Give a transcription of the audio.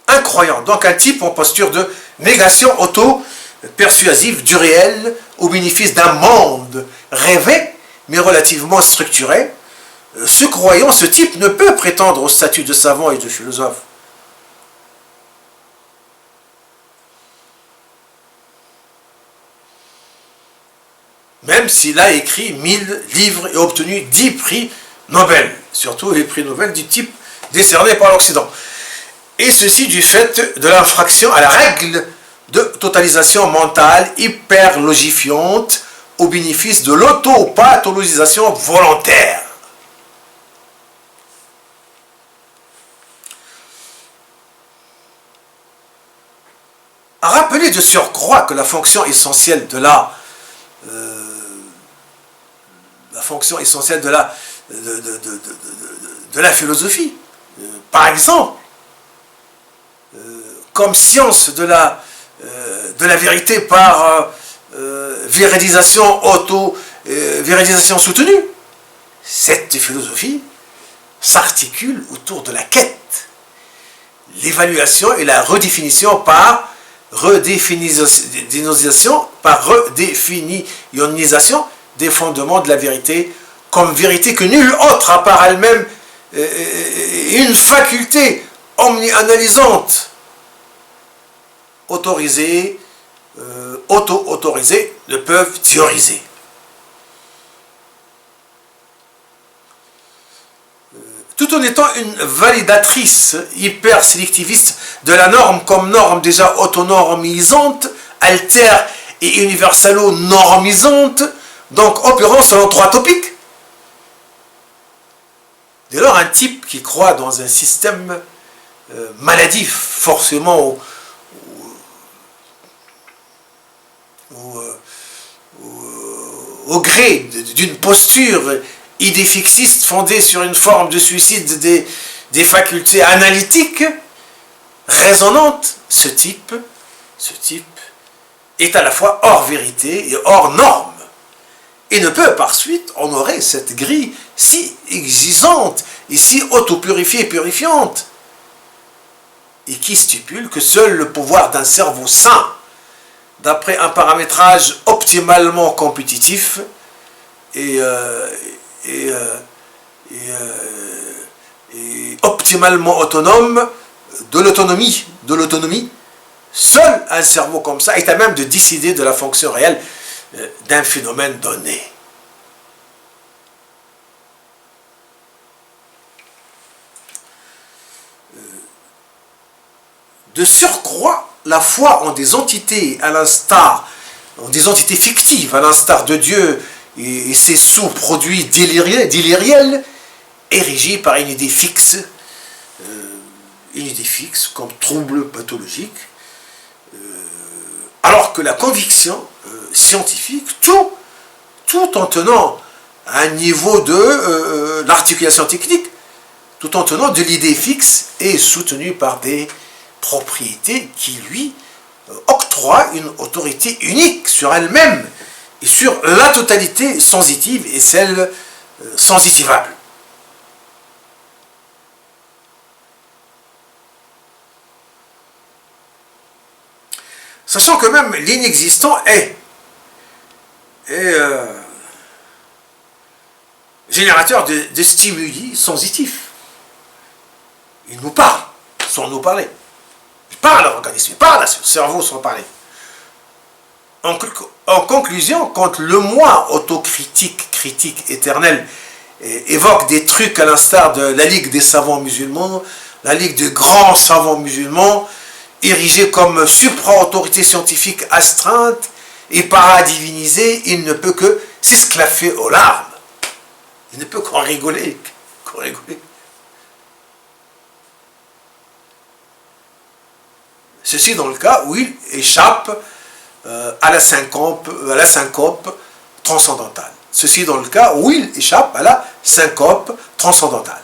incroyant. Donc un type en posture de négation auto-persuasive du réel au bénéfice d'un monde rêvé, mais relativement structuré. Ce croyant, ce type ne peut prétendre au statut de savant et de philosophe. Même s'il a écrit 1000 livres et obtenu 10 prix Nobel, surtout les prix Nobel du type décerné par l'Occident. Et ceci du fait de l'infraction à la règle de totalisation mentale hyperlogifiante au bénéfice de l'autopathologisation volontaire. Rappelez de surcroît que la fonction essentielle de la philosophie, par exemple, comme science de la vérité par véridication véridication soutenue, cette philosophie s'articule autour de la quête, l'évaluation et la redéfinition par redéfinisation des fondements de la vérité comme vérité que nulle autre à part elle-même, une faculté omni-analysante autorisée, auto-autorisée ne peuvent théoriser. Tout en étant une validatrice hyper-sélectiviste de la norme comme norme déjà autonormisante, altère et universalo-normisante, donc opérant selon 3 topiques. Dès lors, un type qui croit dans un système maladif, forcément au gré d'une posture idéfixiste fondée sur une forme de suicide des facultés analytiques raisonnantes, ce type est à la fois hors vérité et hors norme, et ne peut par suite honorer cette grille si exigeante et si auto-purifiée et purifiante, et qui stipule que seul le pouvoir d'un cerveau sain, d'après un paramétrage optimalement compétitif et optimalement autonome, de l'autonomie, seul un cerveau comme ça est à même de décider de la fonction réelle d'un phénomène donné. De surcroît, la foi en des entités fictives, à l'instar de Dieu et ses sous-produits déliriels, est régie par une idée fixe comme trouble pathologique, alors que la conviction scientifique, tout en tenant à un niveau de l'articulation technique, tout en tenant de l'idée fixe, est soutenue par des propriétés qui lui octroient une autorité unique sur elle-même et sur la totalité sensitive et celle sensitivable. Sachant que même l'inexistant est générateur de stimuli sensitifs. Il nous parle, sans nous parler. Il parle à l'organisme, il parle à ce cerveau sans parler. En conclusion, quand le moi autocritique, critique éternel, évoque des trucs à l'instar de la Ligue des savants musulmans, la Ligue des grands savants musulmans, érigée comme supra-autorité scientifique astreinte et paradivinisée, il ne peut que s'esclaffer aux larmes. Il ne peut qu'en rigoler. Ceci dans le cas où il échappe à la syncope transcendantale. Ceci dans le cas où il échappe à la syncope transcendantale.